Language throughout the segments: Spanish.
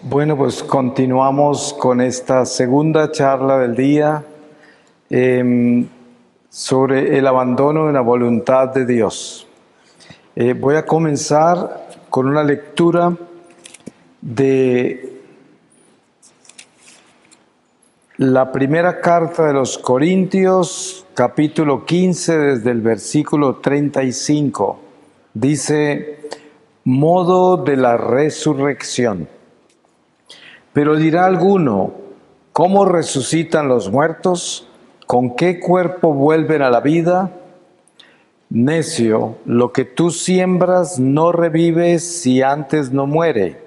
Bueno, pues continuamos con esta segunda charla del día sobre el abandono de la voluntad de Dios. Voy a comenzar con una lectura de la primera carta de los Corintios, capítulo 15, desde el versículo 35. Dice, modo de la resurrección. Pero dirá alguno, ¿cómo resucitan los muertos? ¿Con qué cuerpo vuelven a la vida? Necio, lo que tú siembras no revives si antes no muere.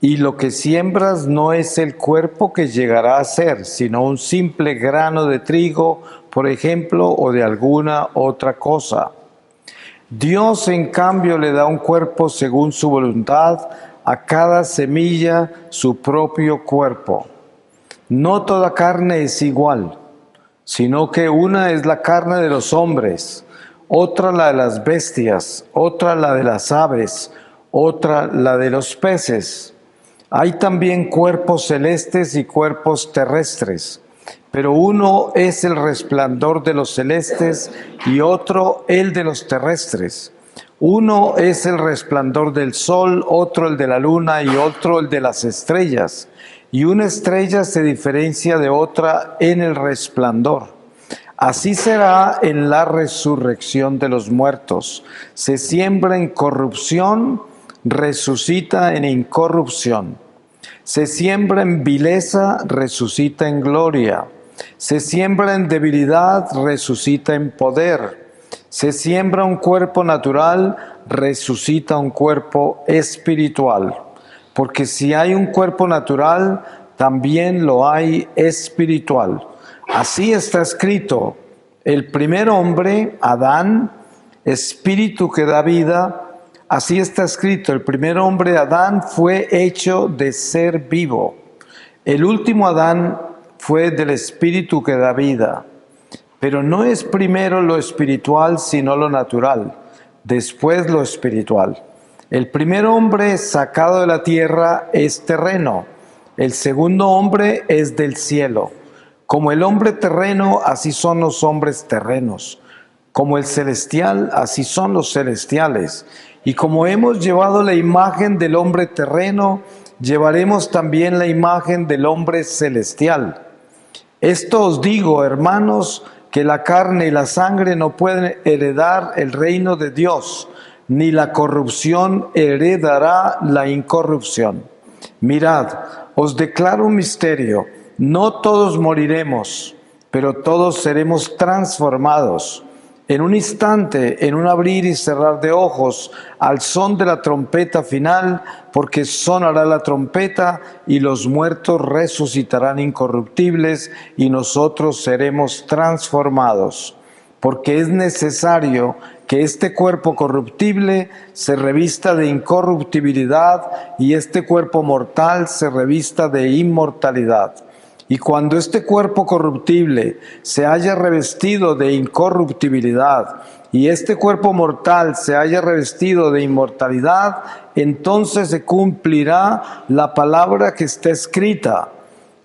Y lo que siembras no es el cuerpo que llegará a ser, sino un simple grano de trigo, por ejemplo, o de alguna otra cosa. Dios, en cambio, le da un cuerpo según su voluntad, a cada semilla su propio cuerpo. No toda carne es igual, sino que una es la carne de los hombres, otra la de las bestias, otra la de las aves, otra la de los peces. Hay también cuerpos celestes y cuerpos terrestres, pero uno es el resplandor de los celestes y otro el de los terrestres. Uno es el resplandor del sol, otro el de la luna y otro el de las estrellas. Y una estrella se diferencia de otra en el resplandor. Así será en la resurrección de los muertos. Se siembra en corrupción, resucita en incorrupción. Se siembra en vileza, resucita en gloria. Se siembra en debilidad, resucita en poder. Se siembra un cuerpo natural, resucita un cuerpo espiritual. Porque si hay un cuerpo natural, también lo hay espiritual. Así está escrito, el primer hombre, Adán, espíritu que da vida. Así está escrito, el primer hombre, Adán, fue hecho de ser vivo. El último Adán fue del espíritu que da vida. Pero no es primero lo espiritual, sino lo natural, después lo espiritual. El primer hombre sacado de la tierra es terreno, el segundo hombre es del cielo. Como el hombre terreno, así son los hombres terrenos. Como el celestial, así son los celestiales. Y como hemos llevado la imagen del hombre terreno, llevaremos también la imagen del hombre celestial. Esto os digo, hermanos, que la carne y la sangre no pueden heredar el reino de Dios, ni la corrupción heredará la incorrupción. Mirad, os declaro un misterio, no todos moriremos, pero todos seremos transformados. En un instante, en un abrir y cerrar de ojos, al son de la trompeta final, porque sonará la trompeta y los muertos resucitarán incorruptibles y nosotros seremos transformados. Porque es necesario que este cuerpo corruptible se revista de incorruptibilidad y este cuerpo mortal se revista de inmortalidad. Y cuando este cuerpo corruptible se haya revestido de incorruptibilidad y este cuerpo mortal se haya revestido de inmortalidad, entonces se cumplirá la palabra que está escrita.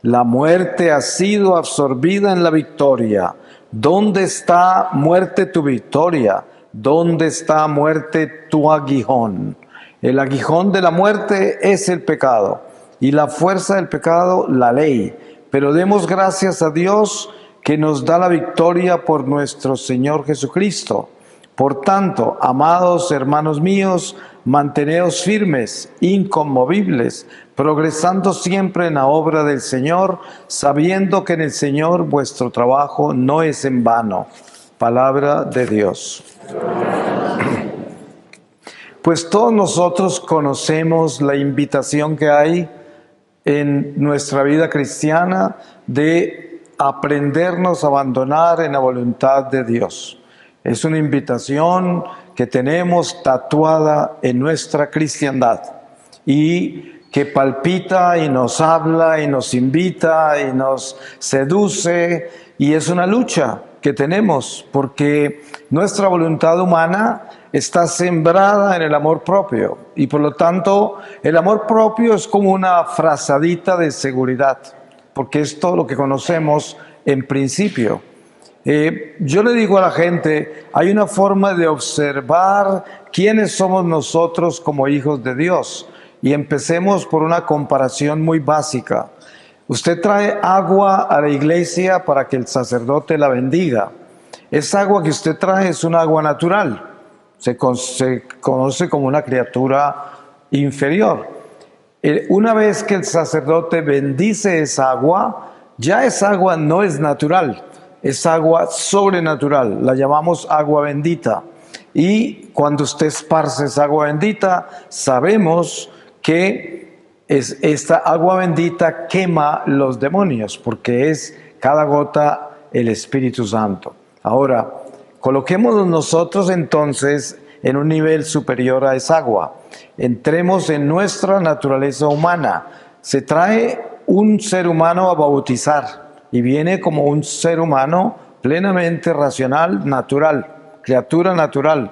La muerte ha sido absorbida en la victoria. ¿Dónde está, muerte, tu victoria? ¿Dónde está, muerte, tu aguijón? El aguijón de la muerte es el pecado y la fuerza del pecado, la ley. Pero demos gracias a Dios que nos da la victoria por nuestro Señor Jesucristo. Por tanto, amados hermanos míos, manteneos firmes, inconmovibles, progresando siempre en la obra del Señor, sabiendo que en el Señor vuestro trabajo no es en vano. Palabra de Dios. Pues todos nosotros conocemos la invitación que hay en nuestra vida cristiana de aprendernos a abandonar en la voluntad de Dios. Es una invitación que tenemos tatuada en nuestra cristiandad y que palpita y nos habla y nos invita y nos seduce, y es una lucha que tenemos porque nuestra voluntad humana está sembrada en el amor propio y por lo tanto el amor propio es como una frazadita de seguridad, porque es todo lo que conocemos en principio. Yo le digo a la gente, hay una forma de observar quiénes somos nosotros como hijos de Dios, y empecemos por una comparación muy básica. Usted trae agua a la iglesia para que el sacerdote la bendiga. Esa agua que usted trae es un agua natural, se conoce como una criatura inferior. Una vez que el sacerdote bendice esa agua, ya esa agua no es natural, es agua sobrenatural, la llamamos agua bendita. Y cuando usted esparce esa agua bendita, sabemos que esta agua bendita quema los demonios, porque es cada gota el Espíritu Santo. Ahora, coloquémonos nosotros entonces en un nivel superior a esa agua. Entremos en nuestra naturaleza humana. Se trae un ser humano a bautizar y viene como un ser humano plenamente racional, natural, criatura natural.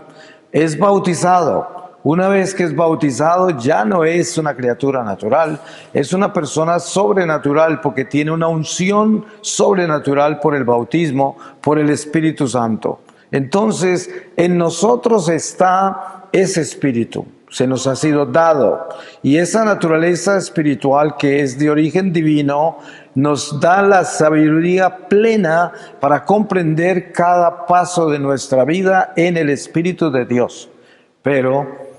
Es bautizado. Una vez que es bautizado ya no es una criatura natural, es una persona sobrenatural porque tiene una unción sobrenatural por el bautismo, por el Espíritu Santo. Entonces, en nosotros está ese espíritu, se nos ha sido dado, y esa naturaleza espiritual que es de origen divino nos da la sabiduría plena para comprender cada paso de nuestra vida en el Espíritu de Dios. Pero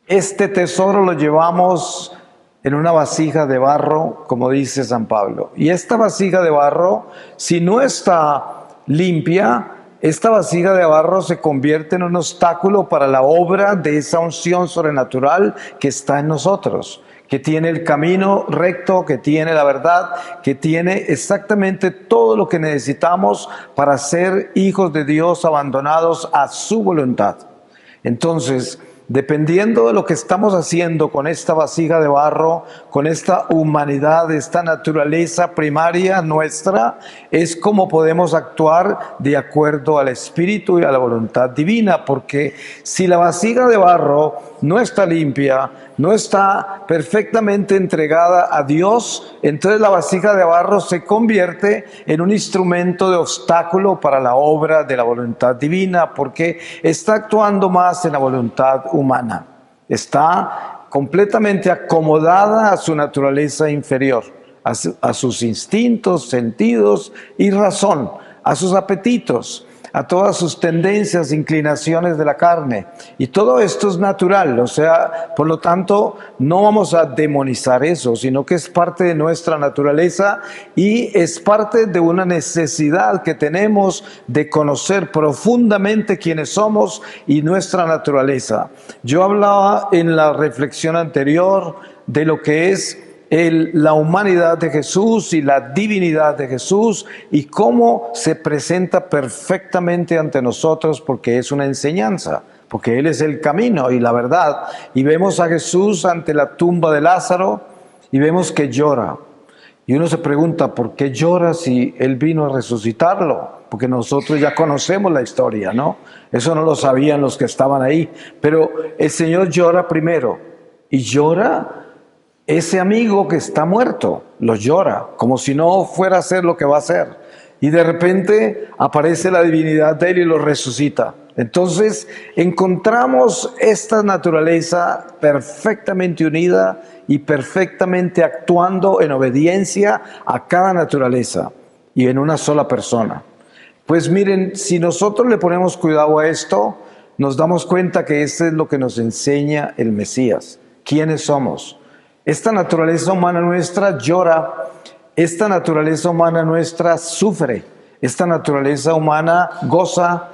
este tesoro lo llevamos en una vasija de barro, como dice San Pablo. Y esta vasija de barro, si no está limpia, esta vasija de barro se convierte en un obstáculo para la obra de esa unción sobrenatural que está en nosotros, que tiene el camino recto, que tiene la verdad, que tiene exactamente todo lo que necesitamos para ser hijos de Dios abandonados a su voluntad. Entonces, dependiendo de lo que estamos haciendo con esta vasija de barro, con esta humanidad, esta naturaleza primaria nuestra, es como podemos actuar de acuerdo al Espíritu y a la voluntad divina, porque si la vasija de barro no está limpia, no está perfectamente entregada a Dios, entonces la vasija de barro se convierte en un instrumento de obstáculo para la obra de la voluntad divina, porque está actuando más en la voluntad humana. Está completamente acomodada a su naturaleza inferior, a sus instintos, sentidos y razón, a sus apetitos, a todas sus tendencias, inclinaciones de la carne. Y todo esto es natural, o sea, por lo tanto, no vamos a demonizar eso, sino que es parte de nuestra naturaleza y es parte de una necesidad que tenemos de conocer profundamente quiénes somos y nuestra naturaleza. Yo hablaba en la reflexión anterior de lo que es la humanidad de Jesús y la divinidad de Jesús y cómo se presenta perfectamente ante nosotros, porque es una enseñanza, porque Él es el camino y la verdad. Y vemos a Jesús ante la tumba de Lázaro y vemos que llora. Y uno se pregunta, ¿por qué llora si Él vino a resucitarlo? Porque nosotros ya conocemos la historia, ¿no? Eso no lo sabían los que estaban ahí. Pero el Señor llora primero y llora. Ese amigo que está muerto lo llora, como si no fuera a hacer lo que va a hacer. Y de repente aparece la divinidad de Él y lo resucita. Entonces encontramos esta naturaleza perfectamente unida y perfectamente actuando en obediencia a cada naturaleza y en una sola persona. Pues miren, si nosotros le ponemos cuidado a esto, nos damos cuenta que esto es lo que nos enseña el Mesías. ¿Quiénes somos? Esta naturaleza humana nuestra llora, esta naturaleza humana nuestra sufre, esta naturaleza humana goza,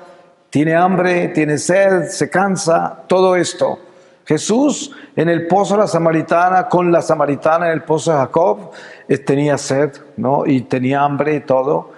tiene hambre, tiene sed, se cansa, todo esto. Jesús en el pozo de la Samaritana, con la Samaritana en el pozo de Jacob, tenía sed, ¿no? Y tenía hambre y todo.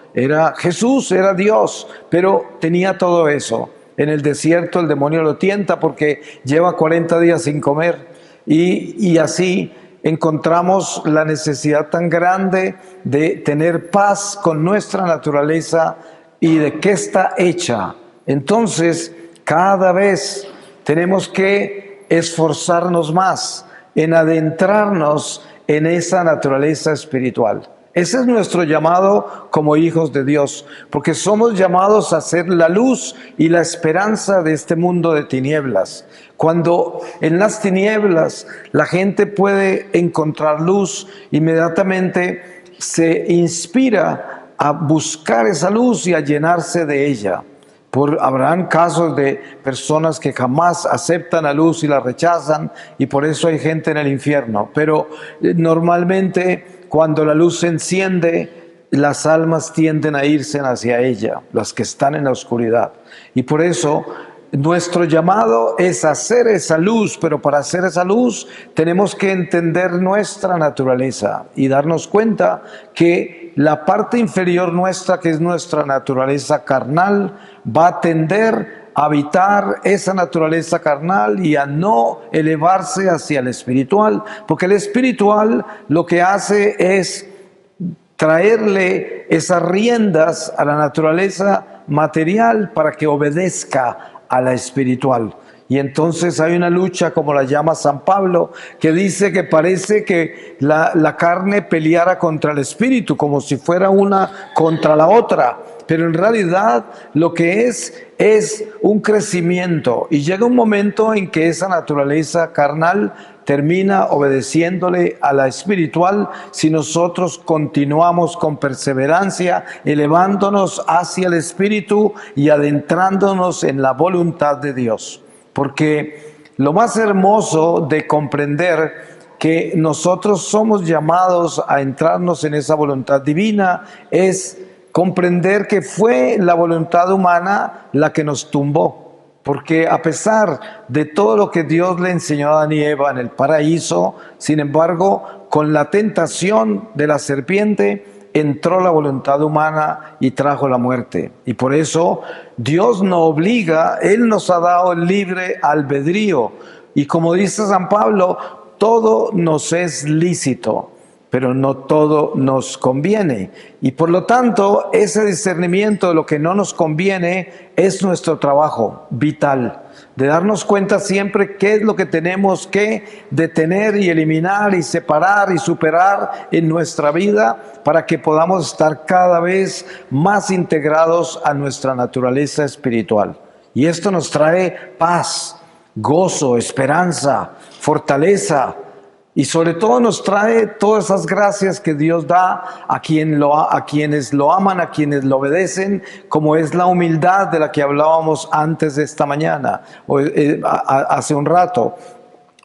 Jesús era Dios, pero tenía todo eso. En el desierto el demonio lo tienta porque lleva 40 días sin comer y así encontramos la necesidad tan grande de tener paz con nuestra naturaleza y de qué está hecha. Entonces, cada vez tenemos que esforzarnos más en adentrarnos en esa naturaleza espiritual. Ese es nuestro llamado como hijos de Dios, porque somos llamados a ser la luz y la esperanza de este mundo de tinieblas. Cuando en las tinieblas la gente puede encontrar luz, inmediatamente se inspira a buscar esa luz y a llenarse de ella. Habrán casos de personas que jamás aceptan la luz y la rechazan, y por eso hay gente en el infierno. Pero normalmente cuando la luz se enciende, las almas tienden a irse hacia ella, las que están en la oscuridad. Y por eso nuestro llamado es hacer esa luz, pero para hacer esa luz tenemos que entender nuestra naturaleza y darnos cuenta que la parte inferior nuestra, que es nuestra naturaleza carnal, va a tender a habitar esa naturaleza carnal y a no elevarse hacia el espiritual, porque el espiritual lo que hace es traerle esas riendas a la naturaleza material para que obedezca a la espiritual. Y entonces hay una lucha, como la llama San Pablo, que dice que parece que la carne peleara contra el espíritu, como si fuera una contra la otra. Pero en realidad lo que es un crecimiento, y llega un momento en que esa naturaleza carnal termina obedeciéndole a la espiritual si nosotros continuamos con perseverancia, elevándonos hacia el espíritu y adentrándonos en la voluntad de Dios. Porque lo más hermoso de comprender que nosotros somos llamados a entrarnos en esa voluntad divina es comprender que fue la voluntad humana la que nos tumbó. Porque a pesar de todo lo que Dios le enseñó a Adán y Eva en el paraíso, sin embargo, con la tentación de la serpiente, entró la voluntad humana y trajo la muerte. Y por eso Dios no obliga, Él nos ha dado el libre albedrío. Y como dice San Pablo, todo nos es lícito, pero no todo nos conviene. Y por lo tanto, ese discernimiento de lo que no nos conviene es nuestro trabajo vital, de darnos cuenta siempre qué es lo que tenemos que detener y eliminar y separar y superar en nuestra vida para que podamos estar cada vez más integrados a nuestra naturaleza espiritual. Y esto nos trae paz, gozo, esperanza, fortaleza. Y sobre todo nos trae todas esas gracias que Dios da a quienes lo aman, a quienes lo obedecen, como es la humildad de la que hablábamos antes de esta mañana, hace un rato.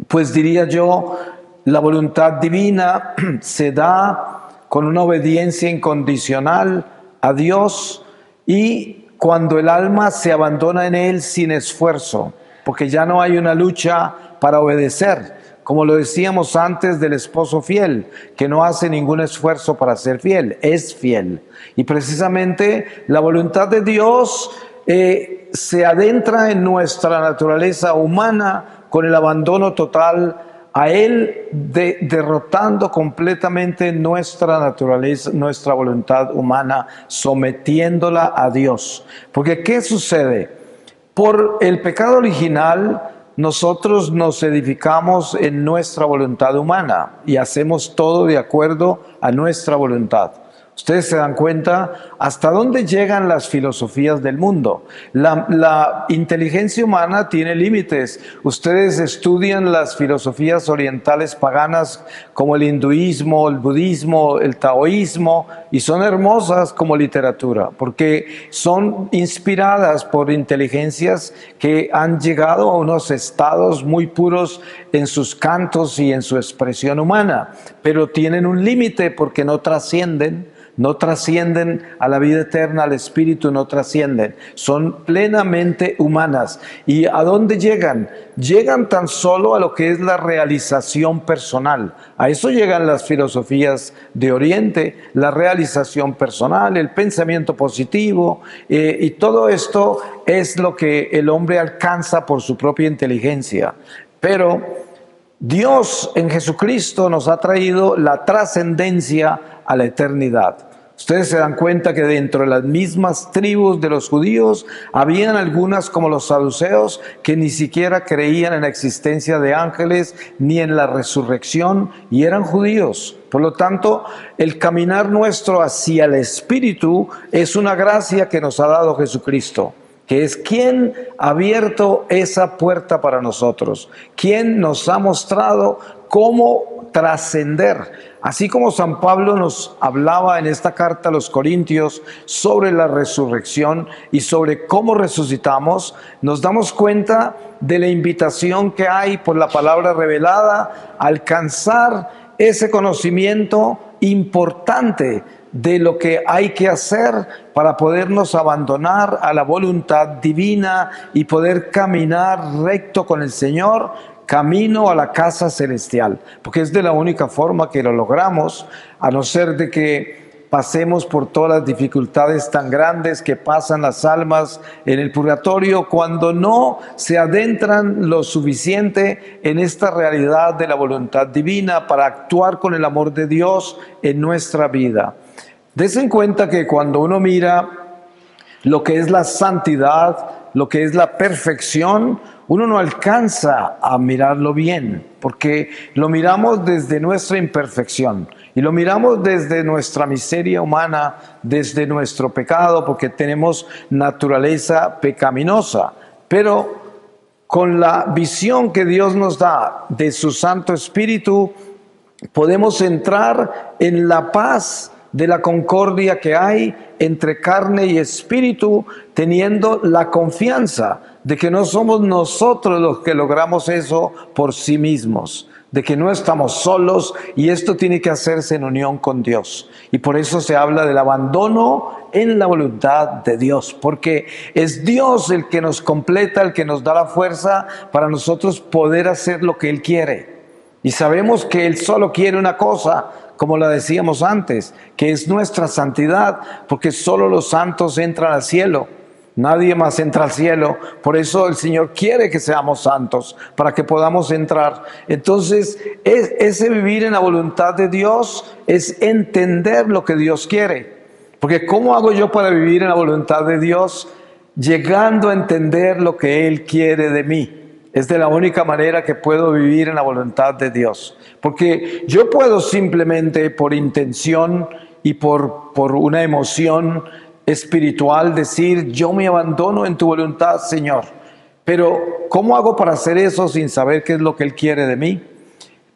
Pues diría yo, la voluntad divina se da con una obediencia incondicional a Dios y cuando el alma se abandona en Él sin esfuerzo, porque ya no hay una lucha para obedecer. Como lo decíamos antes del esposo fiel, que no hace ningún esfuerzo para ser fiel, es fiel. Y precisamente la voluntad de Dios se adentra en nuestra naturaleza humana con el abandono total a Él, derrotando completamente nuestra naturaleza, nuestra voluntad humana, sometiéndola a Dios. Porque ¿qué sucede? Por el pecado original, nosotros nos edificamos en nuestra voluntad humana y hacemos todo de acuerdo a nuestra voluntad. Ustedes se dan cuenta hasta dónde llegan las filosofías del mundo. La inteligencia humana tiene límites. Ustedes estudian las filosofías orientales paganas como el hinduismo, el budismo, el taoísmo, y son hermosas como literatura, porque son inspiradas por inteligencias que han llegado a unos estados muy puros en sus cantos y en su expresión humana, pero tienen un límite porque no trascienden a la vida eterna, al espíritu no trascienden, son plenamente humanas. ¿Y a dónde llegan? Llegan tan solo a lo que es la realización personal. A eso llegan las filosofías de Oriente, la realización personal, el pensamiento positivo, y todo esto es lo que el hombre alcanza por su propia inteligencia. Pero Dios en Jesucristo nos ha traído la trascendencia a la eternidad. Ustedes se dan cuenta que dentro de las mismas tribus de los judíos habían algunas como los saduceos que ni siquiera creían en la existencia de ángeles ni en la resurrección y eran judíos. Por lo tanto, el caminar nuestro hacia el Espíritu es una gracia que nos ha dado Jesucristo, que es quien ha abierto esa puerta para nosotros, quien nos ha mostrado cómo trascender. Así como San Pablo nos hablaba en esta carta a los Corintios sobre la resurrección y sobre cómo resucitamos, nos damos cuenta de la invitación que hay por la palabra revelada a alcanzar ese conocimiento importante de lo que hay que hacer para podernos abandonar a la voluntad divina y poder caminar recto con el Señor, camino a la casa celestial, porque es de la única forma que lo logramos, a no ser de que pasemos por todas las dificultades tan grandes que pasan las almas en el purgatorio cuando no se adentran lo suficiente en esta realidad de la voluntad divina para actuar con el amor de Dios en nuestra vida. Dese en cuenta que cuando uno mira lo que es la santidad, lo que es la perfección, uno no alcanza a mirarlo bien, porque lo miramos desde nuestra imperfección y lo miramos desde nuestra miseria humana, desde nuestro pecado, porque tenemos naturaleza pecaminosa. Pero con la visión que Dios nos da de su Santo Espíritu, podemos entrar en la paz de la concordia que hay entre carne y espíritu, teniendo la confianza de que no somos nosotros los que logramos eso por sí mismos, de que no estamos solos y esto tiene que hacerse en unión con Dios. Y por eso se habla del abandono en la voluntad de Dios, porque es Dios el que nos completa, el que nos da la fuerza para nosotros poder hacer lo que Él quiere. Y sabemos que Él solo quiere una cosa, como la decíamos antes, que es nuestra santidad, porque solo los santos entran al cielo, nadie más entra al cielo. Por eso el Señor quiere que seamos santos, para que podamos entrar. Entonces, ese vivir en la voluntad de Dios es entender lo que Dios quiere. Porque ¿cómo hago yo para vivir en la voluntad de Dios? Llegando a entender lo que Él quiere de mí. Es de la única manera que puedo vivir en la voluntad de Dios. Porque yo puedo simplemente por intención y por una emoción espiritual decir, yo me abandono en tu voluntad, Señor. Pero ¿cómo hago para hacer eso sin saber qué es lo que Él quiere de mí?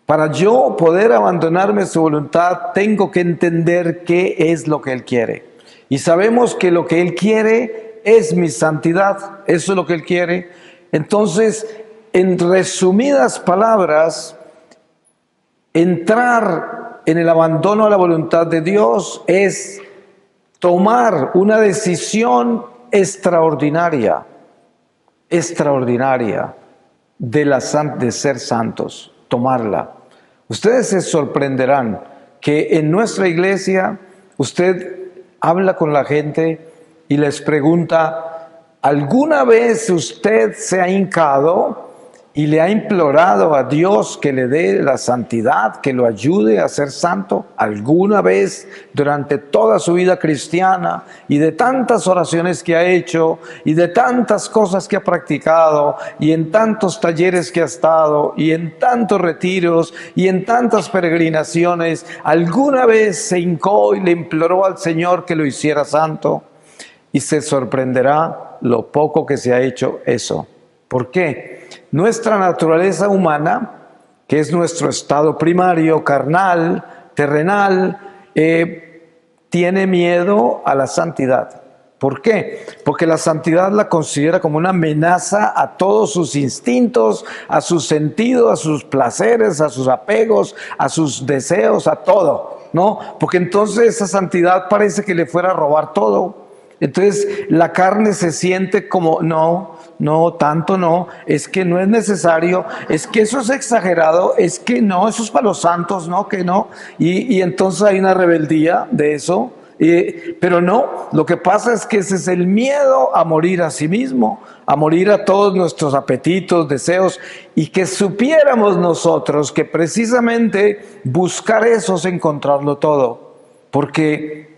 Para yo poder abandonarme en su voluntad, tengo que entender qué es lo que Él quiere. Y sabemos que lo que Él quiere es mi santidad. Eso es lo que Él quiere. Entonces, en resumidas palabras, entrar en el abandono a la voluntad de Dios es tomar una decisión extraordinaria de ser santos, tomarla. Ustedes se sorprenderán que en nuestra iglesia usted habla con la gente y les pregunta, ¿alguna vez usted se ha hincado y le ha implorado a Dios que le dé la santidad, que lo ayude a ser santo? ¿Alguna vez durante toda su vida cristiana y de tantas oraciones que ha hecho y de tantas cosas que ha practicado y en tantos talleres que ha estado y en tantos retiros y en tantas peregrinaciones, alguna vez se hincó y le imploró al Señor que lo hiciera santo? Y se sorprenderá lo poco que se ha hecho eso. ¿Por qué? Nuestra naturaleza humana, que es nuestro estado primario, carnal, terrenal, tiene miedo a la santidad. ¿Por qué? Porque la santidad la considera como una amenaza a todos sus instintos, a sus sentidos, a sus placeres, a sus apegos, a sus deseos, a todo, ¿no? Porque entonces esa santidad parece que le fuera a robar todo. Entonces la carne se siente como, no, tanto no, es que no es necesario, es que eso es exagerado, es que no, eso es para los santos, no, que no. Y entonces hay una rebeldía de eso, pero no, lo que pasa es que ese es el miedo a morir a sí mismo, a morir a todos nuestros apetitos, deseos, y que supiéramos nosotros que precisamente buscar eso es encontrarlo todo, porque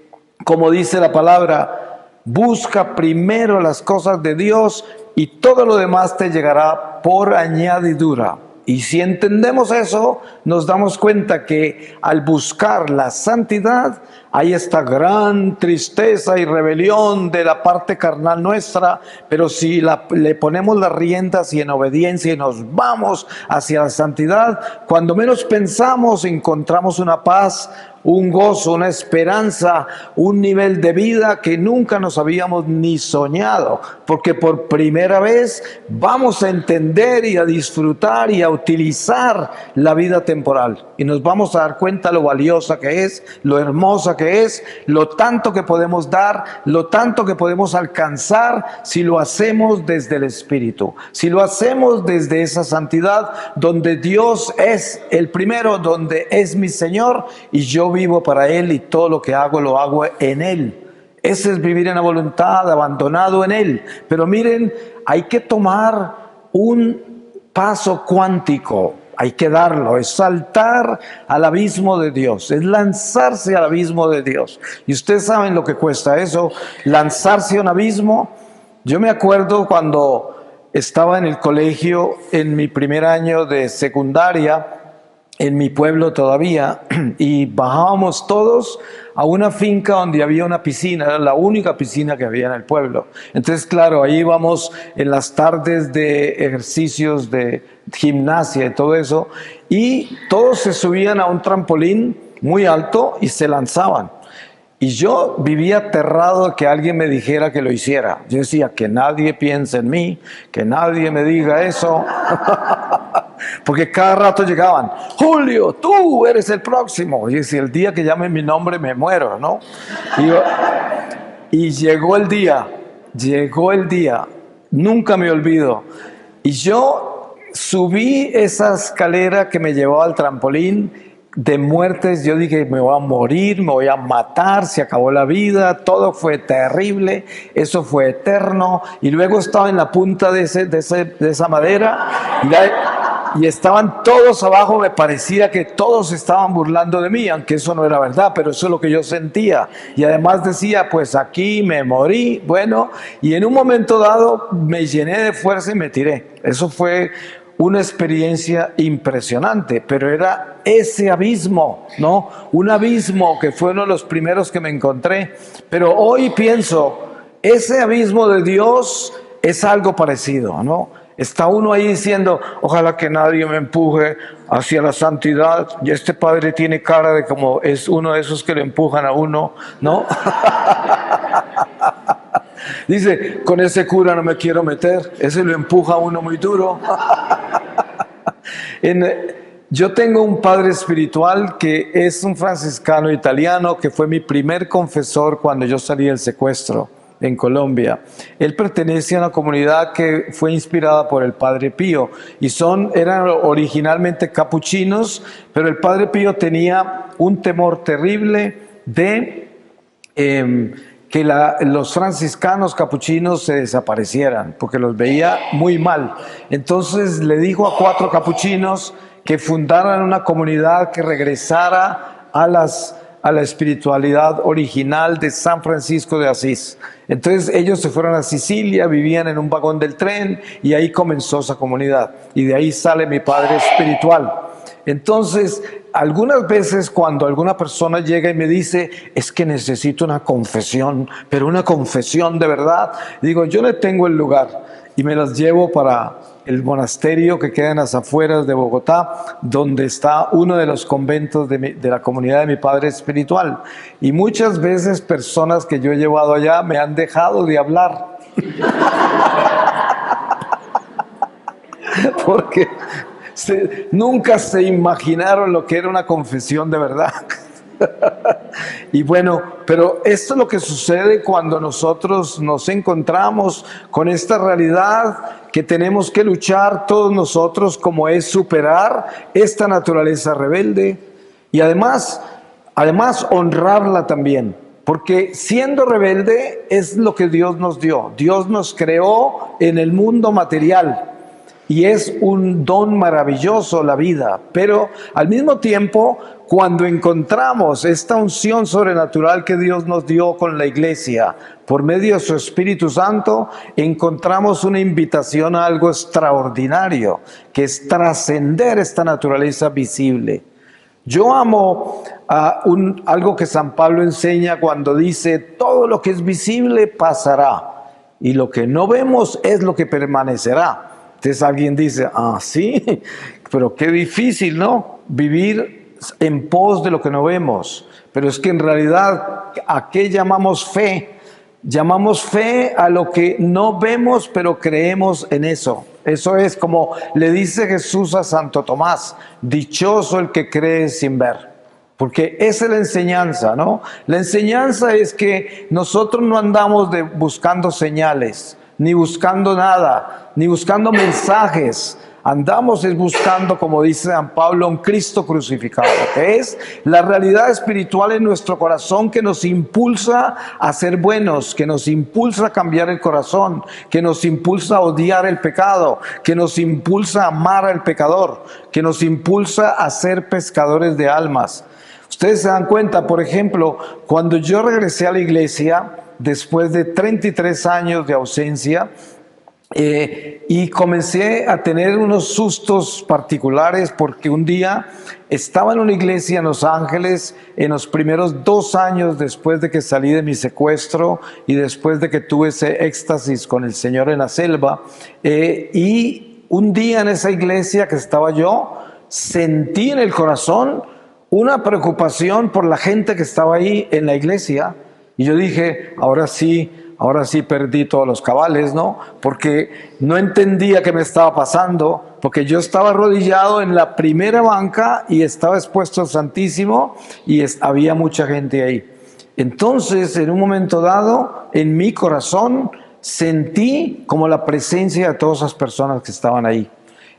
como dice la palabra, busca primero las cosas de Dios y todo lo demás te llegará por añadidura. Y si entendemos eso, nos damos cuenta que al buscar la santidad, hay esta gran tristeza y rebelión de la parte carnal nuestra, pero si le ponemos las riendas y en obediencia y nos vamos hacia la santidad, cuando menos pensamos encontramos una paz, un gozo, una esperanza, un nivel de vida que nunca nos habíamos ni soñado, porque por primera vez vamos a entender y a disfrutar y a utilizar la vida temporal. Y nos vamos a dar cuenta lo valiosa que es, lo hermosa que es, lo tanto que podemos dar, lo tanto que podemos alcanzar si lo hacemos desde el Espíritu, si lo hacemos desde esa santidad donde Dios es el primero, donde es mi Señor y yo vivo para Él y todo lo que hago lo hago en Él. Ese es vivir en la voluntad, abandonado en Él. Pero miren, hay que tomar un paso cuántico, hay que darlo, es saltar al abismo de Dios, es lanzarse al abismo de Dios. Y ustedes saben lo que cuesta eso, lanzarse a un abismo. Yo me acuerdo cuando estaba en el colegio, en mi primer año de secundaria, en mi pueblo todavía, y bajábamos todos a una finca donde había una piscina, era la única piscina que había en el pueblo. Entonces, claro, ahí íbamos en las tardes de ejercicios de gimnasia y todo eso, y todos se subían a un trampolín muy alto y se lanzaban. Y yo vivía aterrado de que alguien me dijera que lo hiciera. Yo decía, que nadie piense en mí, que nadie me diga eso. Porque cada rato llegaban, Julio, tú eres el próximo. Y si el día que llamen mi nombre me muero, ¿no? Y llegó el día, nunca me olvido. Y yo subí esa escalera que me llevaba al trampolín de muertes. Yo dije, me voy a morir, me voy a matar, se acabó la vida, todo fue terrible, eso fue eterno. Y luego estaba en la punta de esa madera y estaban todos abajo. Me parecía que todos estaban burlando de mí, aunque eso no era verdad, pero eso es lo que yo sentía. Y además decía, pues aquí me morí. Bueno, y en un momento dado me llené de fuerza y me tiré. Eso fue una experiencia impresionante, pero era ese abismo, ¿no? Un abismo que fue uno de los primeros que me encontré. Pero hoy pienso, ese abismo de Dios es algo parecido, ¿no? Está uno ahí diciendo, ojalá que nadie me empuje hacia la santidad. Y este padre tiene cara de como es uno de esos que le empujan a uno, ¿no? Dice, con ese cura no me quiero meter, ese lo empuja a uno muy duro. Yo tengo un padre espiritual que es un franciscano italiano, que fue mi primer confesor cuando yo salí del secuestro en Colombia. Él pertenece a una comunidad que fue inspirada por el Padre Pío y eran originalmente capuchinos, pero el Padre Pío tenía un temor terrible de que los franciscanos capuchinos se desaparecieran, porque los veía muy mal. Entonces le dijo a 4 capuchinos que fundaran una comunidad que regresara a la espiritualidad original de San Francisco de Asís. Entonces ellos se fueron a Sicilia, vivían en un vagón del tren y ahí comenzó esa comunidad. Y de ahí sale mi padre espiritual. Entonces, algunas veces cuando alguna persona llega y me dice, es que necesito una confesión, pero una confesión de verdad, digo, yo le tengo el lugar y me las llevo para el monasterio que queda en las afueras de Bogotá, donde está uno de los conventos de la comunidad de mi padre espiritual. Y muchas veces personas que yo he llevado allá me han dejado de hablar. Porque nunca se imaginaron lo que era una confesión de verdad. Y bueno, pero esto es lo que sucede cuando nosotros nos encontramos con esta realidad que tenemos que luchar todos nosotros, como es superar esta naturaleza rebelde y además honrarla también, porque siendo rebelde es lo que Dios nos dio. Dios nos creó en el mundo material. y es un don maravilloso la vida, pero al mismo tiempo, cuando encontramos esta unción sobrenatural que Dios nos dio con la iglesia, por medio de su Espíritu Santo, encontramos una invitación a algo extraordinario, que es trascender esta naturaleza visible. Yo amo algo que San Pablo enseña cuando dice, todo lo que es visible pasará, y lo que no vemos es lo que permanecerá. Entonces alguien dice, sí, pero qué difícil, ¿no? Vivir en pos de lo que no vemos. Pero es que en realidad, ¿a qué llamamos fe? Llamamos fe a lo que no vemos, pero creemos en eso. Eso es como le dice Jesús a Santo Tomás, dichoso el que cree sin ver. Porque esa es la enseñanza, ¿no? La enseñanza es que nosotros no andamos buscando señales, ni buscando nada, ni buscando mensajes. Andamos es buscando, como dice San Pablo, un Cristo crucificado, que es la realidad espiritual en nuestro corazón que nos impulsa a ser buenos, que nos impulsa a cambiar el corazón, que nos impulsa a odiar el pecado, que nos impulsa a amar al pecador, que nos impulsa a ser pescadores de almas. Ustedes se dan cuenta, por ejemplo, cuando yo regresé a la iglesia, después de 33 años de ausencia, y comencé a tener unos sustos particulares porque un día estaba en una iglesia en Los Ángeles en los primeros 2 años después de que salí de mi secuestro y después de que tuve ese éxtasis con el Señor en la selva, y un día en esa iglesia que estaba yo, sentí en el corazón una preocupación por la gente que estaba ahí en la iglesia, y yo dije, ahora sí perdí todos los cabales, ¿no? Porque no entendía qué me estaba pasando, porque yo estaba arrodillado en la primera banca y estaba expuesto al Santísimo y había mucha gente ahí. Entonces, en un momento dado, en mi corazón sentí como la presencia de todas esas personas que estaban ahí.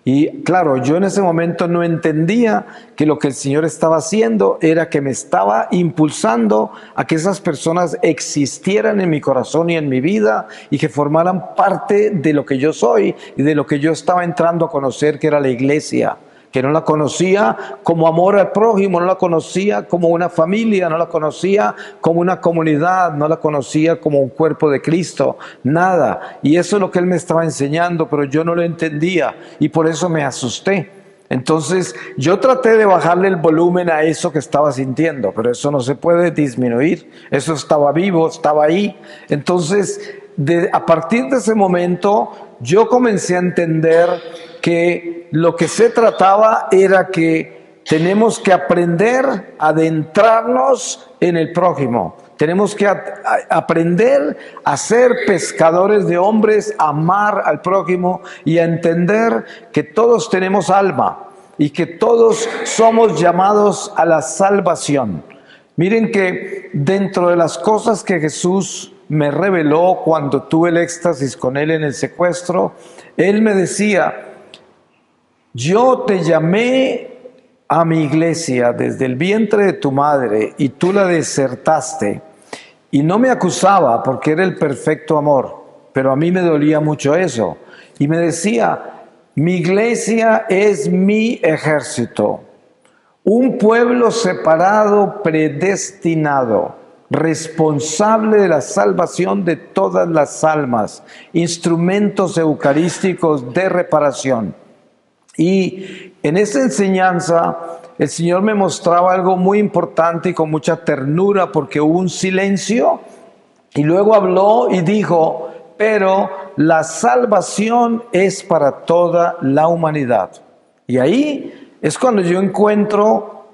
Y claro, yo en ese momento no entendía que lo que el Señor estaba haciendo era que me estaba impulsando a que esas personas existieran en mi corazón y en mi vida y que formaran parte de lo que yo soy y de lo que yo estaba entrando a conocer, que era la iglesia. Que no la conocía como amor al prójimo, no la conocía como una familia, no la conocía como una comunidad, no la conocía como un cuerpo de Cristo, nada. Y eso es lo que Él me estaba enseñando, pero yo no lo entendía y por eso me asusté. Entonces yo traté de bajarle el volumen a eso que estaba sintiendo, pero eso no se puede disminuir, eso estaba vivo, estaba ahí. Entonces a partir de ese momento yo comencé a entender que lo que se trataba era que tenemos que aprender a adentrarnos en el prójimo. Tenemos que aprender a ser pescadores de hombres, a amar al prójimo y a entender que todos tenemos alma y que todos somos llamados a la salvación. Miren que dentro de las cosas que Jesús me reveló cuando tuve el éxtasis con Él en el secuestro, Él me decía, yo te llamé a mi iglesia desde el vientre de tu madre y tú la desertaste. Y no me acusaba porque era el perfecto amor, pero a mí me dolía mucho eso. Y me decía, mi iglesia es mi ejército, un pueblo separado, predestinado, responsable de la salvación de todas las almas, instrumentos eucarísticos de reparación. Y en esa enseñanza el Señor me mostraba algo muy importante y con mucha ternura, porque hubo un silencio y luego habló y dijo, pero la salvación es para toda la humanidad. Y ahí es cuando yo encuentro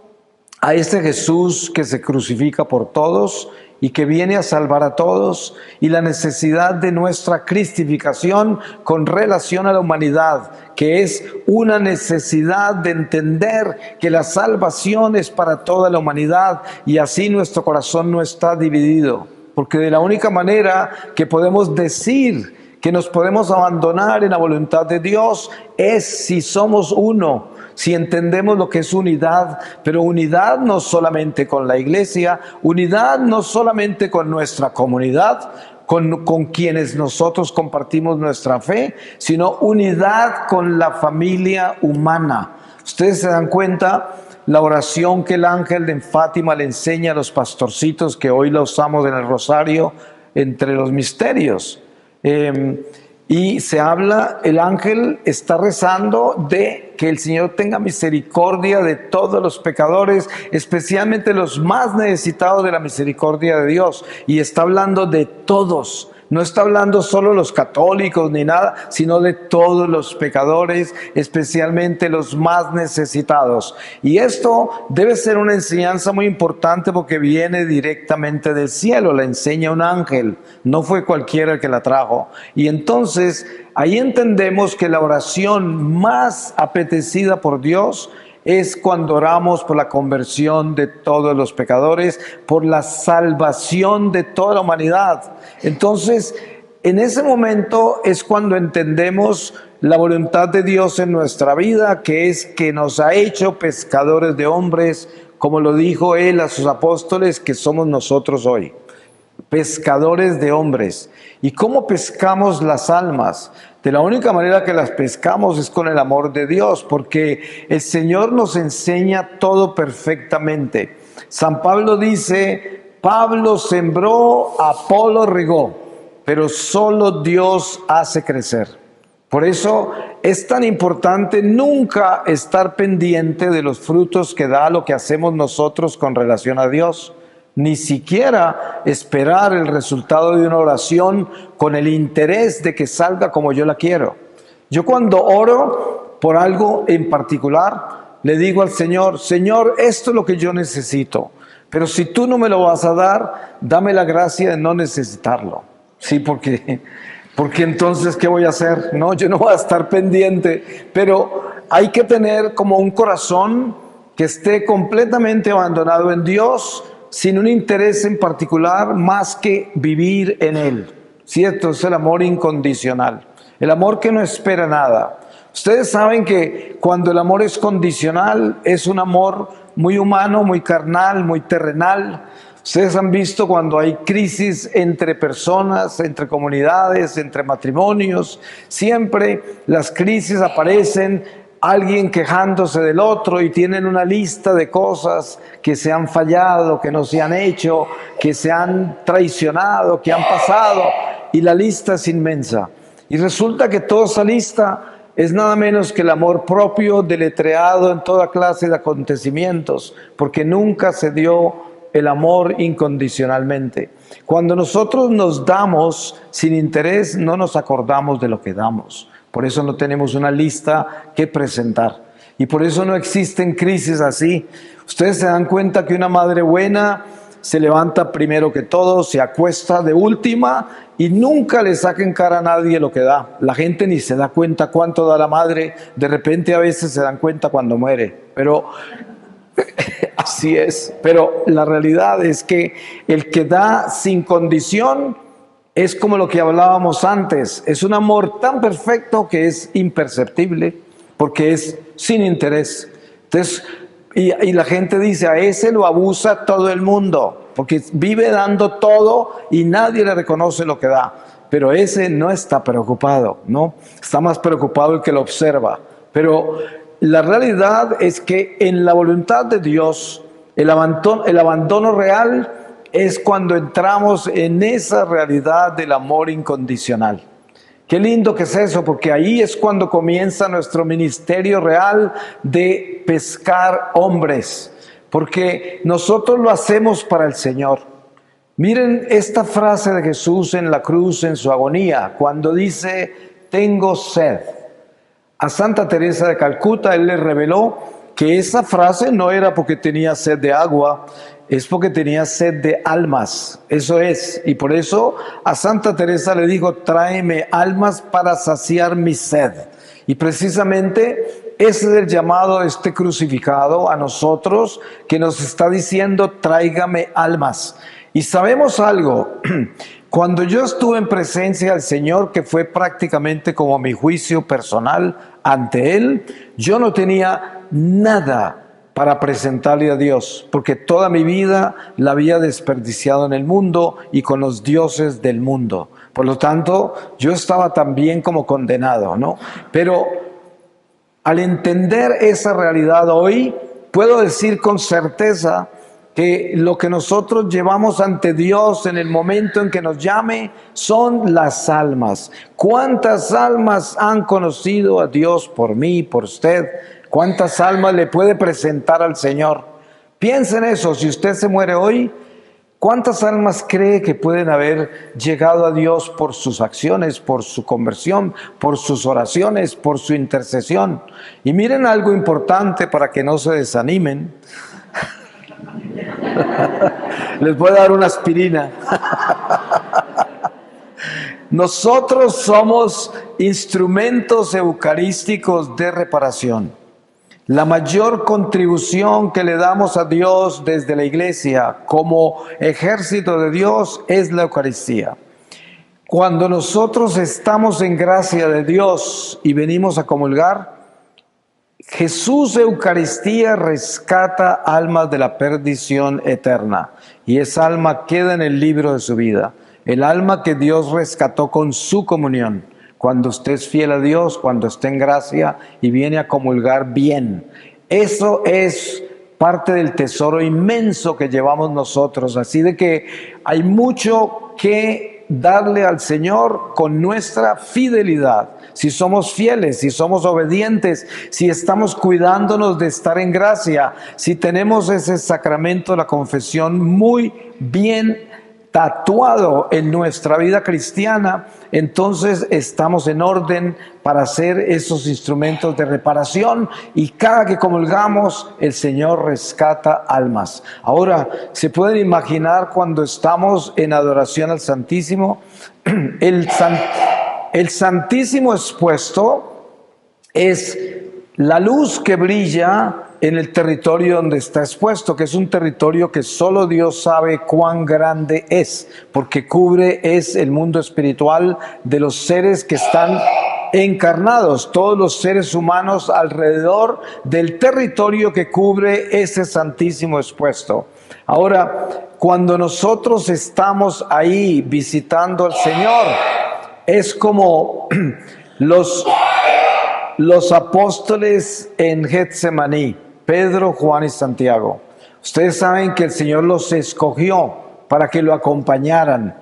a ese Jesús que se crucifica por todos y que viene a salvar a todos, y la necesidad de nuestra cristificación con relación a la humanidad, que es una necesidad de entender que la salvación es para toda la humanidad, y así nuestro corazón no está dividido, porque de la única manera que podemos decir que nos podemos abandonar en la voluntad de Dios es si somos uno, si entendemos lo que es unidad, pero unidad no solamente con la iglesia, unidad no solamente con nuestra comunidad, con quienes nosotros compartimos nuestra fe, sino unidad con la familia humana. Ustedes se dan cuenta la oración que el ángel de Fátima le enseña a los pastorcitos, que hoy la usamos en el rosario entre los misterios. Y se habla, el ángel está rezando de que el Señor tenga misericordia de todos los pecadores, especialmente los más necesitados de la misericordia de Dios. Y está hablando de todos. No está hablando solo de los católicos ni nada, sino de todos los pecadores, especialmente los más necesitados. Y esto debe ser una enseñanza muy importante porque viene directamente del cielo, la enseña un ángel, no fue cualquiera el que la trajo. Y entonces ahí entendemos que la oración más apetecida por Dios es cuando oramos por la conversión de todos los pecadores, por la salvación de toda la humanidad. Entonces, en ese momento es cuando entendemos la voluntad de Dios en nuestra vida, que es que nos ha hecho pescadores de hombres, como lo dijo Él a sus apóstoles, que somos nosotros hoy. Pescadores de hombres. ¿Y cómo pescamos las almas? De la única manera que las pescamos es con el amor de Dios, porque el Señor nos enseña todo perfectamente. San Pablo dice, Pablo sembró, Apolo regó, pero solo Dios hace crecer. Por eso es tan importante nunca estar pendiente de los frutos que da lo que hacemos nosotros con relación a Dios. Ni siquiera esperar el resultado de una oración con el interés de que salga como yo la quiero. Yo cuando oro por algo en particular, le digo al Señor, Señor, esto es lo que yo necesito, pero si tú no me lo vas a dar, dame la gracia de no necesitarlo. Sí, porque entonces, ¿qué voy a hacer? No, yo no voy a estar pendiente, pero hay que tener como un corazón que esté completamente abandonado en Dios, sin un interés en particular más que vivir en Él. ¿Cierto? Es el amor incondicional, el amor que no espera nada. Ustedes saben que cuando el amor es condicional, es un amor muy humano, muy carnal, muy terrenal. Ustedes han visto cuando hay crisis entre personas, entre comunidades, entre matrimonios, siempre las crisis aparecen, alguien quejándose del otro y tienen una lista de cosas que se han fallado, que no se han hecho, que se han traicionado, que han pasado, y la lista es inmensa. Y resulta que toda esa lista es nada menos que el amor propio deletreado en toda clase de acontecimientos, porque nunca se dio el amor incondicionalmente. Cuando nosotros nos damos sin interés, no nos acordamos de lo que damos. Por eso no tenemos una lista que presentar. Y por eso no existen crisis así. Ustedes se dan cuenta que una madre buena se levanta primero que todo, se acuesta de última y nunca le saca en cara a nadie lo que da. La gente ni se da cuenta cuánto da la madre. De repente a veces se dan cuenta cuando muere. Pero así es. Pero la realidad es que el que da sin condición es como lo que hablábamos antes, es un amor tan perfecto que es imperceptible, porque es sin interés. Entonces, y la gente dice, a ese lo abusa todo el mundo, porque vive dando todo y nadie le reconoce lo que da. Pero ese no está preocupado, ¿no? Está más preocupado el que lo observa. Pero la realidad es que en la voluntad de Dios, el abandono real es cuando entramos en esa realidad del amor incondicional. Qué lindo que es eso, porque ahí es cuando comienza nuestro ministerio real de pescar hombres, porque nosotros lo hacemos para el Señor. Miren esta frase de Jesús en la cruz, en su agonía, cuando dice, tengo sed. A Santa Teresa de Calcuta Él le reveló que esa frase no era porque tenía sed de agua, es porque tenía sed de almas, eso es. Y por eso a Santa Teresa le dijo, tráeme almas para saciar mi sed. Y precisamente ese es el llamado de este crucificado a nosotros, que nos está diciendo, tráigame almas. Y sabemos algo, cuando yo estuve en presencia del Señor, que fue prácticamente como mi juicio personal ante Él, yo no tenía nada para presentarle a Dios, porque toda mi vida la había desperdiciado en el mundo y con los dioses del mundo. Por lo tanto, yo estaba también como condenado, ¿no? Pero al entender esa realidad hoy, puedo decir con certeza que lo que nosotros llevamos ante Dios en el momento en que nos llame son las almas. ¿Cuántas almas han conocido a Dios por mí, por usted? ¿Cuántas almas le puede presentar al Señor? Piensa en eso, si usted se muere hoy, ¿cuántas almas cree que pueden haber llegado a Dios por sus acciones, por su conversión, por sus oraciones, por su intercesión? Y miren algo importante para que no se desanimen. Les voy a dar una aspirina. Nosotros somos instrumentos eucarísticos de reparación. La mayor contribución que le damos a Dios desde la iglesia como ejército de Dios es la Eucaristía. Cuando nosotros estamos en gracia de Dios y venimos a comulgar, Jesús Eucaristía rescata almas de la perdición eterna y esa alma queda en el libro de su vida. El alma que Dios rescató con su comunión. Cuando usted es fiel a Dios, cuando esté en gracia y viene a comulgar bien. Eso es parte del tesoro inmenso que llevamos nosotros. Así de que hay mucho que darle al Señor con nuestra fidelidad. Si somos fieles, si somos obedientes, si estamos cuidándonos de estar en gracia, si tenemos ese sacramento de la confesión muy bien tatuado en nuestra vida cristiana, entonces estamos en orden para hacer esos instrumentos de reparación y cada que comulgamos el Señor rescata almas. Ahora, ¿se pueden imaginar cuando estamos en adoración al Santísimo? El Santísimo expuesto es la luz que brilla en el territorio donde está expuesto, que es un territorio que solo Dios sabe cuán grande es, porque es el mundo espiritual de los seres que están encarnados, todos los seres humanos alrededor del territorio que cubre ese Santísimo expuesto. Ahora, cuando nosotros estamos ahí visitando al Señor, es como los apóstoles en Getsemaní, Pedro, Juan y Santiago. Ustedes saben que el Señor los escogió para que lo acompañaran.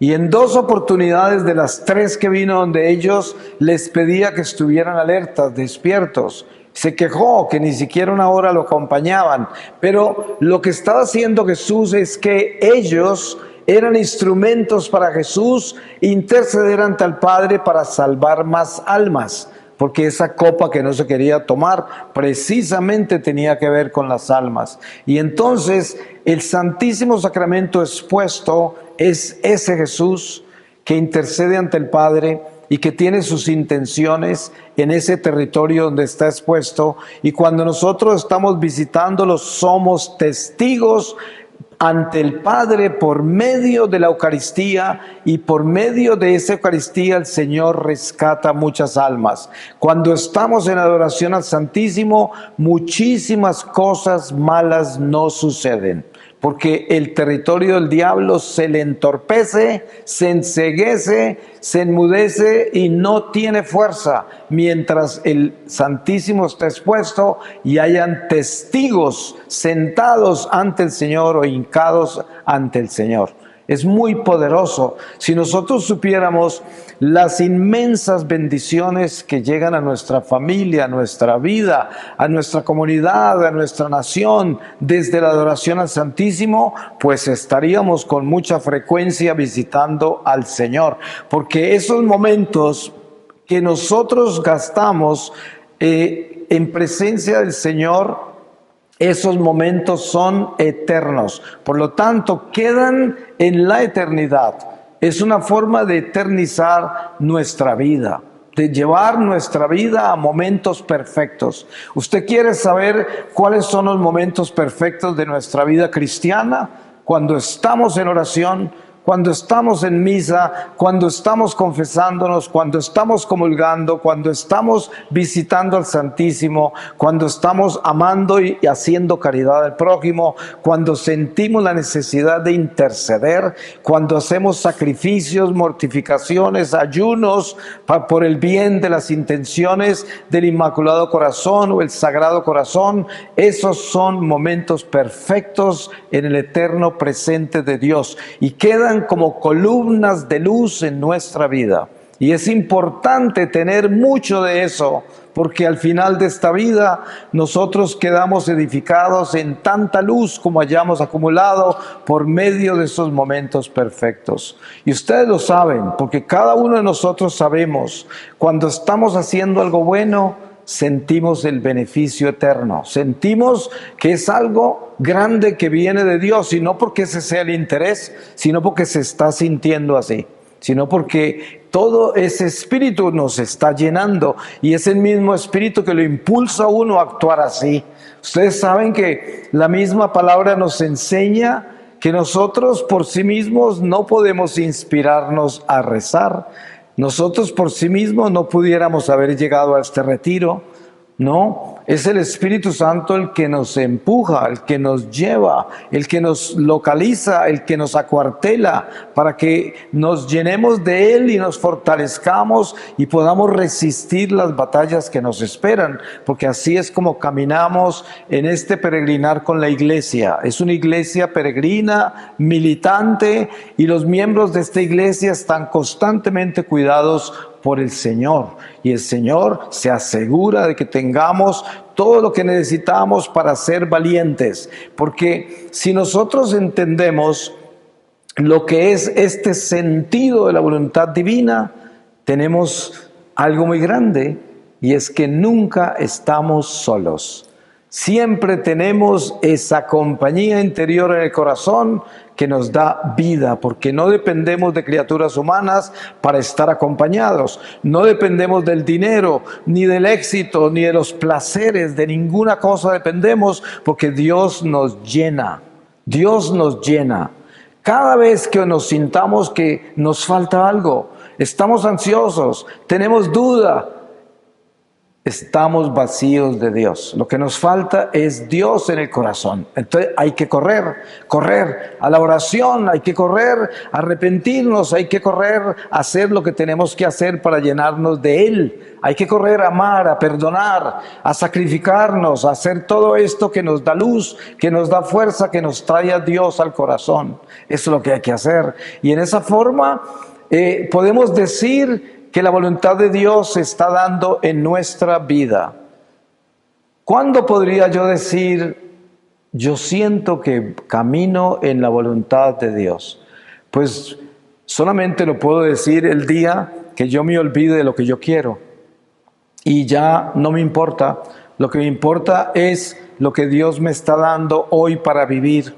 Y en 2 oportunidades de las 3 que vino donde ellos, les pedía que estuvieran alertas, despiertos. Se quejó que ni siquiera una hora lo acompañaban. Pero lo que estaba haciendo Jesús es que ellos eran instrumentos para Jesús interceder ante el Padre para salvar más almas. Porque esa copa que no se quería tomar precisamente tenía que ver con las almas. Y entonces el Santísimo Sacramento expuesto es ese Jesús que intercede ante el Padre y que tiene sus intenciones en ese territorio donde está expuesto. Y cuando nosotros estamos visitándolo, somos testigos ante el Padre por medio de la Eucaristía, y por medio de esa Eucaristía el Señor rescata muchas almas. Cuando estamos en adoración al Santísimo, muchísimas cosas malas no suceden, porque el territorio del diablo se le entorpece, se enceguece, se enmudece y no tiene fuerza, mientras el Santísimo está expuesto y hayan testigos sentados ante el Señor o hincados ante el Señor. Es muy poderoso. Si nosotros supiéramos las inmensas bendiciones que llegan a nuestra familia, a nuestra vida, a nuestra comunidad, a nuestra nación, desde la adoración al Santísimo, pues estaríamos con mucha frecuencia visitando al Señor. Porque esos momentos que nosotros gastamos en presencia del Señor, esos momentos son eternos, por lo tanto quedan en la eternidad. Es una forma de eternizar nuestra vida, de llevar nuestra vida a momentos perfectos. ¿Usted quiere saber cuáles son los momentos perfectos de nuestra vida cristiana? Cuando estamos en oración, cuando estamos en misa, cuando estamos confesándonos, cuando estamos comulgando, cuando estamos visitando al Santísimo, cuando estamos amando y haciendo caridad al prójimo, cuando sentimos la necesidad de interceder, cuando hacemos sacrificios, mortificaciones, ayunos por el bien de las intenciones del Inmaculado Corazón o el Sagrado Corazón. Esos son momentos perfectos en el eterno presente de Dios y quedan como columnas de luz en nuestra vida. Y es importante tener mucho de eso, porque al final de esta vida nosotros quedamos edificados en tanta luz como hayamos acumulado por medio de esos momentos perfectos. Y ustedes lo saben, porque cada uno de nosotros sabemos, cuando estamos haciendo algo bueno, sentimos el beneficio eterno, sentimos que es algo grande que viene de Dios, y no porque ese sea el interés, sino porque se está sintiendo así, sino porque todo ese espíritu nos está llenando y es el mismo espíritu que lo impulsa a uno a actuar así. Ustedes saben que la misma palabra nos enseña que nosotros por sí mismos no podemos inspirarnos a rezar. Nosotros por sí mismos no pudiéramos haber llegado a este retiro. No, es el Espíritu Santo el que nos empuja, el que nos lleva, el que nos localiza, el que nos acuartela para que nos llenemos de Él y nos fortalezcamos y podamos resistir las batallas que nos esperan, porque así es como caminamos en este peregrinar con la iglesia. Es una iglesia peregrina, militante, y los miembros de esta iglesia están constantemente cuidados por el Señor, y el Señor se asegura de que tengamos todo lo que necesitamos para ser valientes, porque si nosotros entendemos lo que es este sentido de la voluntad divina, tenemos algo muy grande, y es que nunca estamos solos. Siempre tenemos esa compañía interior en el corazón que nos da vida, porque no dependemos de criaturas humanas para estar acompañados. No dependemos del dinero, ni del éxito, ni de los placeres, de ninguna cosa dependemos, porque Dios nos llena. Dios nos llena. Cada vez que nos sintamos que nos falta algo, estamos ansiosos, tenemos duda, estamos vacíos de Dios. Lo que nos falta es Dios en el corazón. Entonces hay que correr a la oración, hay que correr a arrepentirnos, hay que correr a hacer lo que tenemos que hacer para llenarnos de Él. Hay que correr a amar, a perdonar, a sacrificarnos, a hacer todo esto que nos da luz, que nos da fuerza, que nos trae a Dios al corazón. Eso es lo que hay que hacer. Y en esa forma podemos decir que la voluntad de Dios se está dando en nuestra vida. ¿Cuándo podría yo decir, yo siento que camino en la voluntad de Dios? Pues solamente lo puedo decir el día que yo me olvide de lo que yo quiero y ya no me importa. Lo que me importa es lo que Dios me está dando hoy para vivir.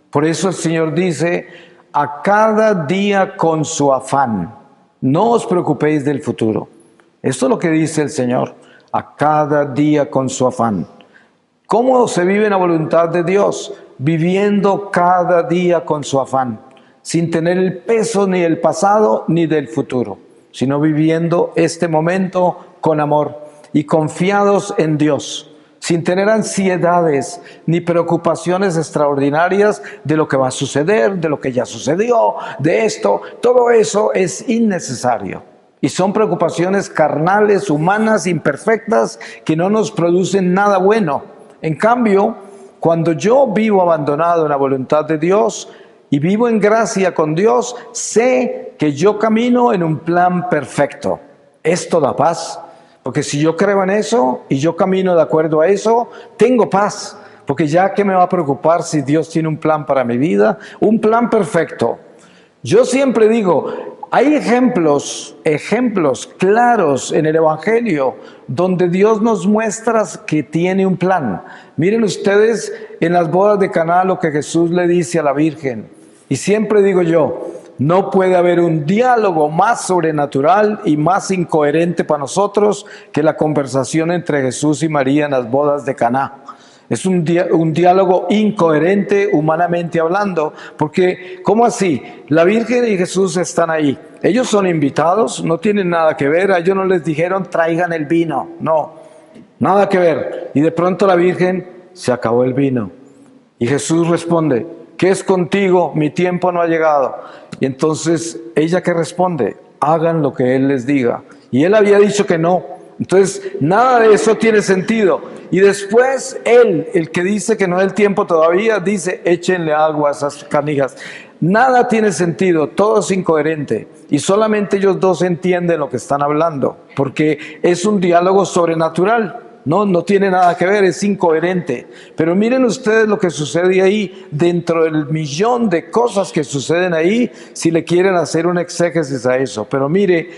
Por eso el Señor dice, a cada día con su afán. No os preocupéis del futuro. Esto es lo que dice el Señor. A cada día con su afán. ¿Cómo se vive en la voluntad de Dios? Viviendo cada día con su afán. Sin tener el peso ni del pasado ni del futuro. Sino viviendo este momento con amor y confiados en Dios. Sin tener ansiedades ni preocupaciones extraordinarias de lo que va a suceder, de lo que ya sucedió, de esto. Todo eso es innecesario. Y son preocupaciones carnales, humanas, imperfectas, que no nos producen nada bueno. En cambio, cuando yo vivo abandonado en la voluntad de Dios y vivo en gracia con Dios, sé que yo camino en un plan perfecto. Esto da paz. Porque si yo creo en eso y yo camino de acuerdo a eso, tengo paz. Porque ya que me va a preocupar si Dios tiene un plan para mi vida, un plan perfecto. Yo siempre digo, hay ejemplos claros en el Evangelio donde Dios nos muestra que tiene un plan. Miren ustedes en las bodas de Caná lo que Jesús le dice a la Virgen. Y siempre digo yo, no puede haber un diálogo más sobrenatural y más incoherente para nosotros que la conversación entre Jesús y María en las bodas de Caná. Es un diálogo incoherente humanamente hablando, porque ¿cómo así? La Virgen y Jesús están ahí. Ellos son invitados, no tienen nada que ver. A ellos no les dijeron traigan el vino, no, nada que ver. Y de pronto la Virgen, se acabó el vino. Y Jesús responde, ¿qué es contigo? Mi tiempo no ha llegado. Y entonces, ¿ella qué responde? Hagan lo que Él les diga. Y Él había dicho que no. Entonces, nada de eso tiene sentido. Y después, Él, el que dice que no es el tiempo todavía, dice, échenle agua a esas canijas. Nada tiene sentido, todo es incoherente. Y solamente ellos dos entienden lo que están hablando, porque es un diálogo sobrenatural. No tiene nada que ver, es incoherente. Pero miren ustedes lo que sucede ahí, dentro del millón de cosas que suceden ahí, si le quieren hacer un exégesis a eso. Pero mire,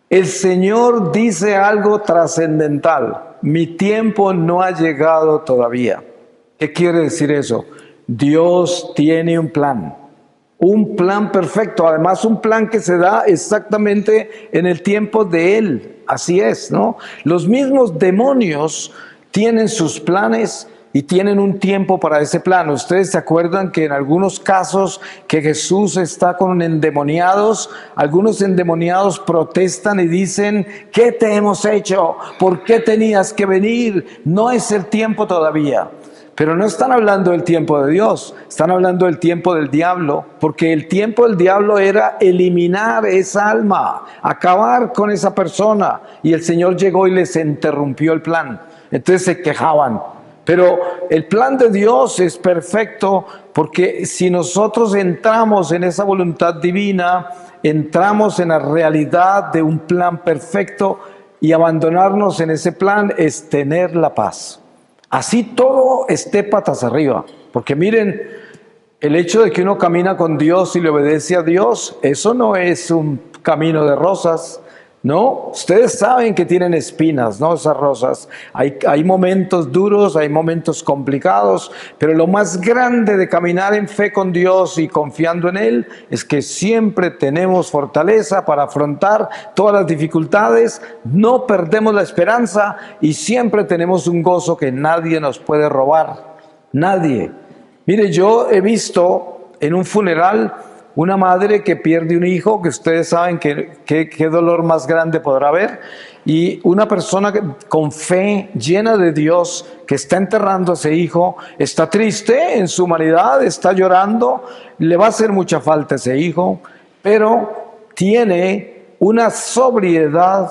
el Señor dice algo trascendental. Mi tiempo no ha llegado todavía. ¿Qué quiere decir eso? Dios tiene un plan perfecto, además un plan que se da exactamente en el tiempo de Él. Así es, ¿no? Los mismos demonios tienen sus planes y tienen un tiempo para ese plan. Ustedes se acuerdan que en algunos casos que Jesús está con endemoniados, algunos endemoniados protestan y dicen, ¿qué te hemos hecho? ¿Por qué tenías que venir? No es el tiempo todavía. Pero no están hablando del tiempo de Dios, están hablando del tiempo del diablo, porque el tiempo del diablo era eliminar esa alma, acabar con esa persona, y el Señor llegó y les interrumpió el plan. Entonces se quejaban. Pero el plan de Dios es perfecto, porque si nosotros entramos en esa voluntad divina, entramos en la realidad de un plan perfecto, y abandonarnos en ese plan es tener la paz. Así todo esté patas arriba, porque miren, el hecho de que uno camina con Dios y le obedece a Dios, eso no es un camino de rosas, ¿no? Ustedes saben que tienen espinas, ¿no? Esas rosas. Hay momentos duros, hay momentos complicados, pero lo más grande de caminar en fe con Dios y confiando en Él es que siempre tenemos fortaleza para afrontar todas las dificultades, no perdemos la esperanza y siempre tenemos un gozo que nadie nos puede robar. Nadie. Mire, yo he visto en un funeral una madre que pierde un hijo, que ustedes saben qué dolor más grande podrá haber, y una persona con fe, llena de Dios, que está enterrando a ese hijo, está triste en su humanidad, está llorando, le va a hacer mucha falta ese hijo, pero tiene una sobriedad,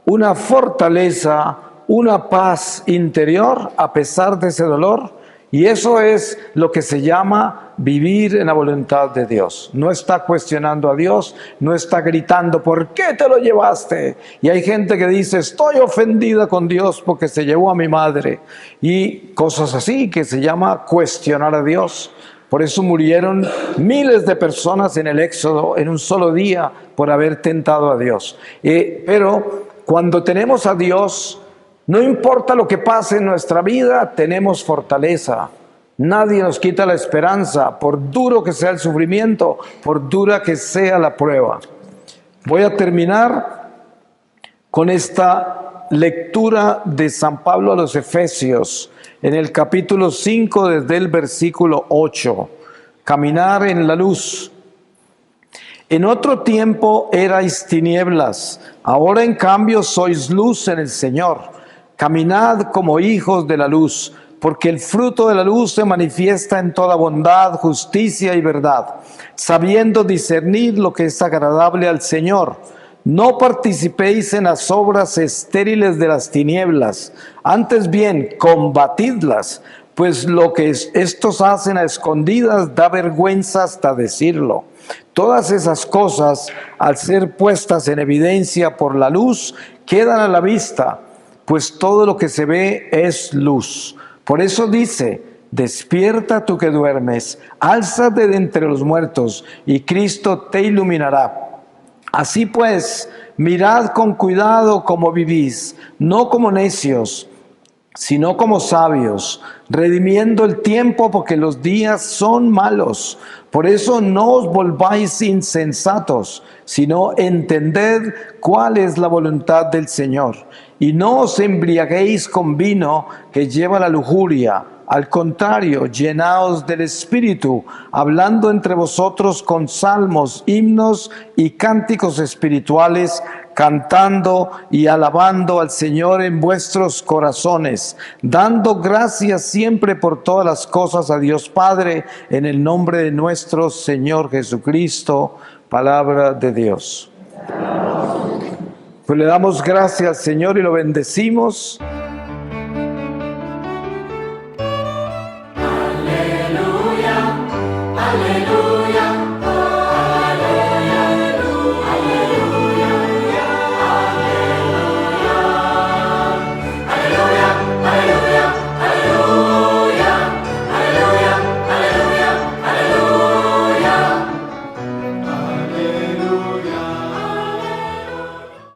una fortaleza, una paz interior a pesar de ese dolor. Y eso es lo que se llama vivir en la voluntad de Dios. No está cuestionando a Dios, no está gritando, ¿por qué te lo llevaste? Y hay gente que dice, estoy ofendida con Dios porque se llevó a mi madre. Y cosas así que se llama cuestionar a Dios. Por eso murieron miles de personas en el Éxodo en un solo día por haber tentado a Dios. Pero cuando tenemos a Dios, no importa lo que pase en nuestra vida, tenemos fortaleza. Nadie nos quita la esperanza, por duro que sea el sufrimiento, por dura que sea la prueba. Voy a terminar con esta lectura de San Pablo a los Efesios, en el capítulo 5, desde el versículo 8. Caminar en la luz. En otro tiempo erais tinieblas, ahora en cambio sois luz en el Señor. Caminad como hijos de la luz, porque el fruto de la luz se manifiesta en toda bondad, justicia y verdad, sabiendo discernir lo que es agradable al Señor. No participéis en las obras estériles de las tinieblas, antes bien combatidlas, pues lo que estos hacen a escondidas da vergüenza hasta decirlo. Todas esas cosas, al ser puestas en evidencia por la luz, quedan a la vista, pues todo lo que se ve es luz. Por eso dice, despierta tú que duermes, álzate de entre los muertos, y Cristo te iluminará. Así pues, mirad con cuidado cómo vivís, no como necios, sino como sabios, redimiendo el tiempo porque los días son malos. Por eso no os volváis insensatos, sino entended cuál es la voluntad del Señor. Y no os embriaguéis con vino que lleva la lujuria. Al contrario, llenaos del Espíritu, hablando entre vosotros con salmos, himnos y cánticos espirituales, cantando y alabando al Señor en vuestros corazones, dando gracias siempre por todas las cosas a Dios Padre, en el nombre de nuestro Señor Jesucristo. Palabra de Dios. Pues le damos gracias al Señor y lo bendecimos.